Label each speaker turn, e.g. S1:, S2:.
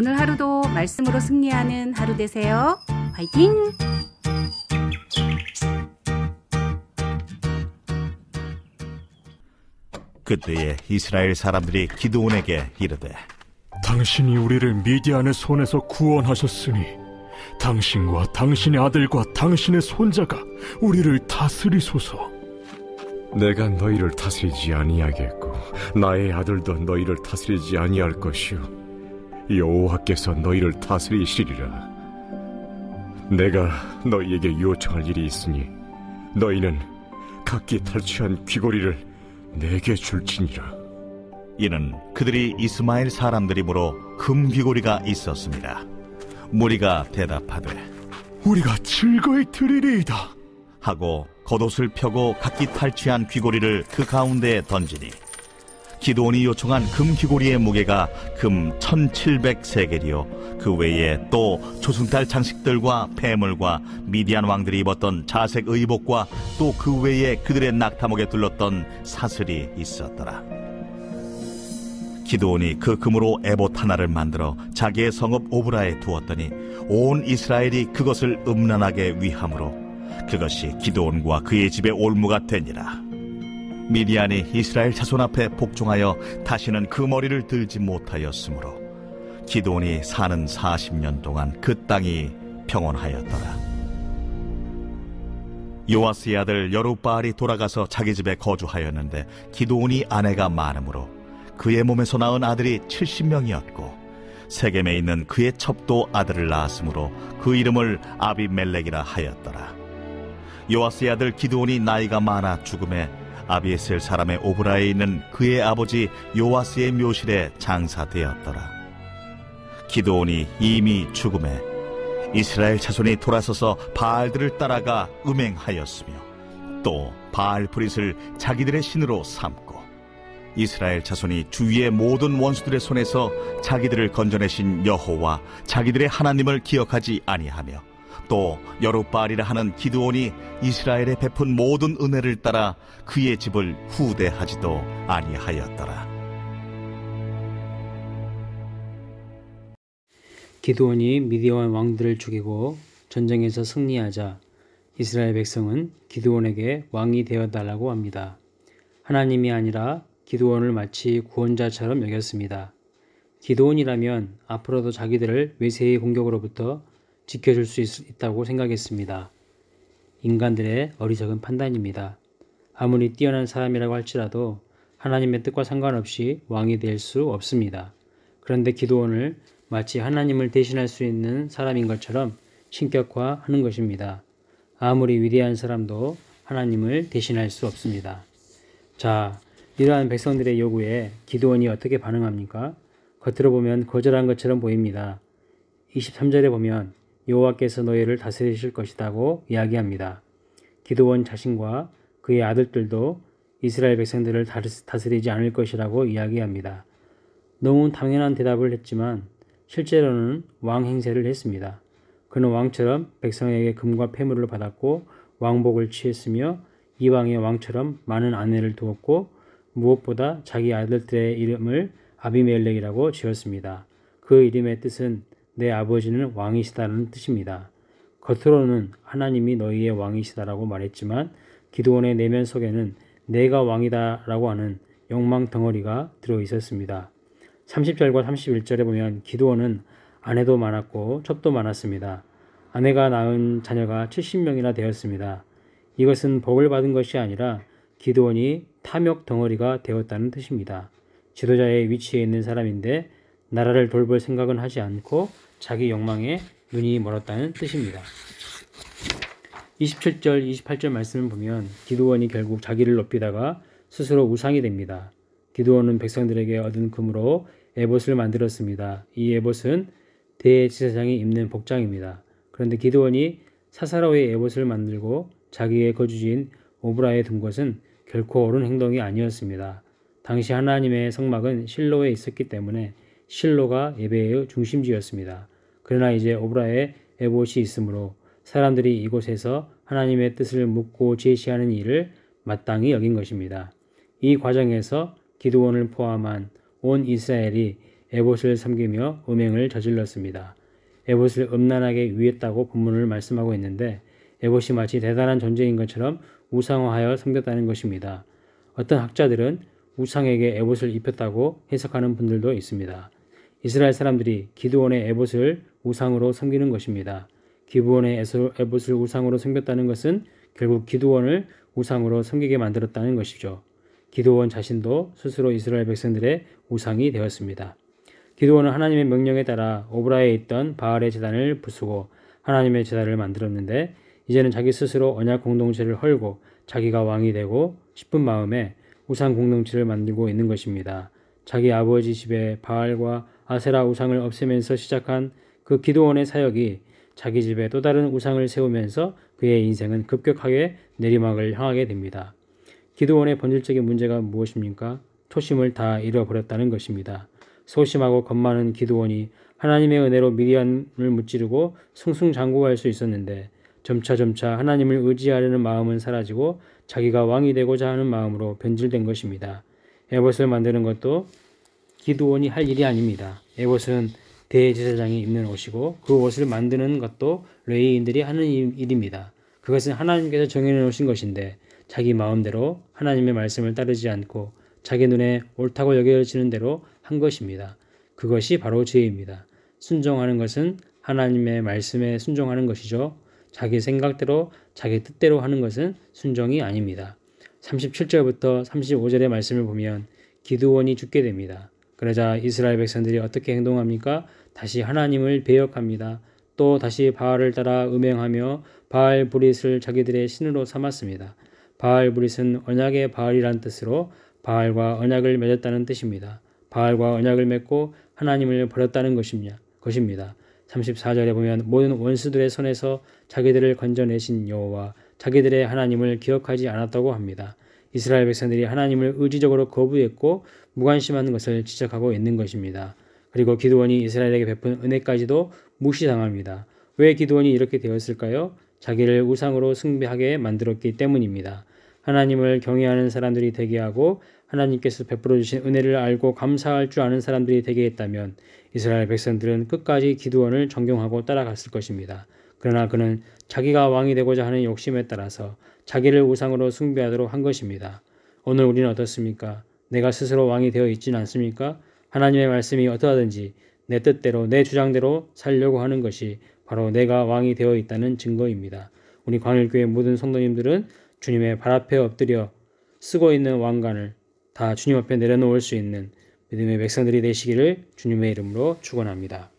S1: 오늘 하루도 말씀으로 승리하는 하루 되세요. 화이팅!
S2: 그때에 이스라엘 사람들이 기드온에게 이르되,
S3: 당신이 우리를 미디안의 손에서 구원하셨으니 당신과 당신의 아들과 당신의 손자가 우리를 다스리소서.
S4: 내가 너희를 다스리지 아니하겠고 나의 아들도 너희를 다스리지 아니할 것이요 여호와께서 너희를 다스리시리라. 내가 너희에게 요청할 일이 있으니 너희는 각기 탈취한 귀고리를 내게 줄지니라.
S2: 이는 그들이 이스마엘 사람들이므로 금 귀고리가 있었습니다. 무리가 대답하되,
S3: 우리가 즐거이 드리리이다
S2: 하고 겉옷을 펴고 각기 탈취한 귀고리를 그 가운데에 던지니, 기드온이 요청한 금 귀고리의 무게가 금 1700세겔이요 그 외에 또 조승달 장식들과 폐물과 미디안 왕들이 입었던 자색 의복과 또 그 외에 그들의 낙타목에 둘렀던 사슬이 있었더라. 기드온이 그 금으로 에봇 하나를 만들어 자기의 성읍 오브라에 두었더니 온 이스라엘이 그것을 음란하게 위함으로 그것이 기드온과 그의 집의 올무가 되니라. 미디안이 이스라엘 자손 앞에 복종하여 다시는 그 머리를 들지 못하였으므로 기드온이 사는 40년 동안 그 땅이 평온하였더라. 요아스의 아들 여룹바알이 돌아가서 자기 집에 거주하였는데 기드온이 아내가 많으므로 그의 몸에서 낳은 아들이 70명이었고 세겜에 있는 그의 첩도 아들을 낳았으므로 그 이름을 아비멜렉이라 하였더라. 요아스의 아들 기드온이 나이가 많아 죽음에 아비에셀 사람의 오브라에 있는 그의 아버지 요아스의 묘실에 장사되었더라. 기드온이 이미 죽음에 이스라엘 자손이 돌아서서 바알들을 따라가 음행하였으며 또 바알 브릿을 자기들의 신으로 삼고 이스라엘 자손이 주위의 모든 원수들의 손에서 자기들을 건져내신 여호와 자기들의 하나님을 기억하지 아니하며 또 여룹바알이라 하는 기드온이 이스라엘에 베푼 모든 은혜를 따라 그의 집을 후대하지도 아니하였더라.
S5: 기드온이 미디안 왕들을 죽이고 전쟁에서 승리하자 이스라엘 백성은 기드온에게 왕이 되어달라고 합니다. 하나님이 아니라 기드온을 마치 구원자처럼 여겼습니다. 기드온이라면 앞으로도 자기들을 외세의 공격으로부터 지켜줄 수 있다고 생각했습니다. 인간들의 어리석은 판단입니다. 아무리 뛰어난 사람이라고 할지라도 하나님의 뜻과 상관없이 왕이 될 수 없습니다. 그런데 기드온을 마치 하나님을 대신할 수 있는 사람인 것처럼 신격화하는 것입니다. 아무리 위대한 사람도 하나님을 대신할 수 없습니다. 자, 이러한 백성들의 요구에 기드온이 어떻게 반응합니까? 겉으로 보면 거절한 것처럼 보입니다. 23절에 보면 여호와께서 너희를 다스리실 것이라고 이야기합니다. 기드온 자신과 그의 아들들도 이스라엘 백성들을 다스리지 않을 것이라고 이야기합니다. 너무 당연한 대답을 했지만 실제로는 왕 행세를 했습니다. 그는 왕처럼 백성에게 금과 폐물을 받았고 왕복을 취했으며 이방의 왕처럼 많은 아내를 두었고 무엇보다 자기 아들들의 이름을 아비멜렉이라고 지었습니다. 그 이름의 뜻은 내 아버지는 왕이시다는 뜻입니다. 겉으로는 하나님이 너희의 왕이시다라고 말했지만 기드온의 내면 속에는 내가 왕이다라고 하는 욕망 덩어리가 들어있었습니다. 30절과 31절에 보면 기드온은 아내도 많았고 첩도 많았습니다. 아내가 낳은 자녀가 70명이나 되었습니다. 이것은 복을 받은 것이 아니라 기드온이 탐욕 덩어리가 되었다는 뜻입니다. 지도자의 위치에 있는 사람인데 나라를 돌볼 생각은 하지 않고 자기 욕망에 눈이 멀었다는 뜻입니다. 27절, 28절 말씀을 보면 기드온이 결국 자기를 높이다가 스스로 우상이 됩니다. 기드온은 백성들에게 얻은 금으로 에봇을 만들었습니다. 이 에봇은 대제사장이 입는 복장입니다. 그런데 기드온이 사사로이 에봇을 만들고 자기의 거주지인 오브라에 둔 것은 결코 옳은 행동이 아니었습니다. 당시 하나님의 성막은 실로에 있었기 때문에 실로가 예배의 중심지였습니다. 그러나 이제 오브라에 에봇이 있으므로 사람들이 이곳에서 하나님의 뜻을 묻고 제시하는 일을 마땅히 여긴 것입니다. 이 과정에서 기드온을 포함한 온 이스라엘이 에봇을 섬기며 음행을 저질렀습니다. 에봇을 음란하게 위했다고 본문을 말씀하고 있는데 에봇이 마치 대단한 존재인 것처럼 우상화하여 섬겼다는 것입니다. 어떤 학자들은 우상에게 에봇을 입혔다고 해석하는 분들도 있습니다. 이스라엘 사람들이 기드온의 에봇을 우상으로 섬기는 것입니다. 기드온의 에봇을 우상으로 섬겼다는 것은 결국 기드온을 우상으로 섬기게 만들었다는 것이죠. 기드온 자신도 스스로 이스라엘 백성들의 우상이 되었습니다. 기드온은 하나님의 명령에 따라 오브라에 있던 바알의 제단을 부수고 하나님의 제단을 만들었는데 이제는 자기 스스로 언약 공동체를 헐고 자기가 왕이 되고 싶은 마음에 우상 공동체를 만들고 있는 것입니다. 자기 아버지 집에 바알과 아세라 우상을 없애면서 시작한 그 기드온의 사역이 자기 집에 또 다른 우상을 세우면서 그의 인생은 급격하게 내리막을 향하게 됩니다. 기드온의 본질적인 문제가 무엇입니까? 초심을 다 잃어버렸다는 것입니다. 소심하고 겁 많은 기드온이 하나님의 은혜로 미디안을 무찌르고 승승장구할 수 있었는데 점차 하나님을 의지하려는 마음은 사라지고 자기가 왕이 되고자 하는 마음으로 변질된 것입니다. 에봇을 만드는 것도 기드온이 할 일이 아닙니다. 에봇은 대제사장이 입는 옷이고 그 옷을 만드는 것도 레위인들이 하는 일입니다. 그것은 하나님께서 정해놓으신 것인데 자기 마음대로 하나님의 말씀을 따르지 않고 자기 눈에 옳다고 여겨지는 대로 한 것입니다. 그것이 바로 죄입니다. 순종하는 것은 하나님의 말씀에 순종하는 것이죠. 자기 생각대로 자기 뜻대로 하는 것은 순종이 아닙니다. 37절부터 35절의 말씀을 보면 기드온이 죽게 됩니다. 그러자 이스라엘 백성들이 어떻게 행동합니까? 다시 하나님을 배역합니다. 또 다시 바알을 따라 음행하며 바알 브릿을 자기들의 신으로 삼았습니다. 바알 브릿은 언약의 바알이란 뜻으로 바알과 언약을 맺었다는 뜻입니다. 바알과 언약을 맺고 하나님을 버렸다는 것입니다. 34절에 보면 모든 원수들의 손에서 자기들을 건져내신 여호와 자기들의 하나님을 기억하지 않았다고 합니다. 이스라엘 백성들이 하나님을 의지적으로 거부했고 무관심한 것을 지적하고 있는 것입니다. 그리고 기드온이 이스라엘에게 베푼 은혜까지도 무시당합니다. 왜 기드온이 이렇게 되었을까요? 자기를 우상으로 숭배하게 만들었기 때문입니다. 하나님을 경외하는 사람들이 되게 하고 하나님께서 베풀어 주신 은혜를 알고 감사할 줄 아는 사람들이 되게 했다면 이스라엘 백성들은 끝까지 기드온을 존경하고 따라갔을 것입니다. 그러나 그는 자기가 왕이 되고자 하는 욕심에 따라서 자기를 우상으로 숭배하도록 한 것입니다. 오늘 우리는 어떻습니까? 내가 스스로 왕이 되어 있지는 않습니까? 하나님의 말씀이 어떠하든지 내 뜻대로 내 주장대로 살려고 하는 것이 바로 내가 왕이 되어 있다는 증거입니다. 우리 광일교회 모든 성도님들은 주님의 발 앞에 엎드려 쓰고 있는 왕관을 다 주님 앞에 내려놓을 수 있는 믿음의 백성들이 되시기를 주님의 이름으로 축원합니다.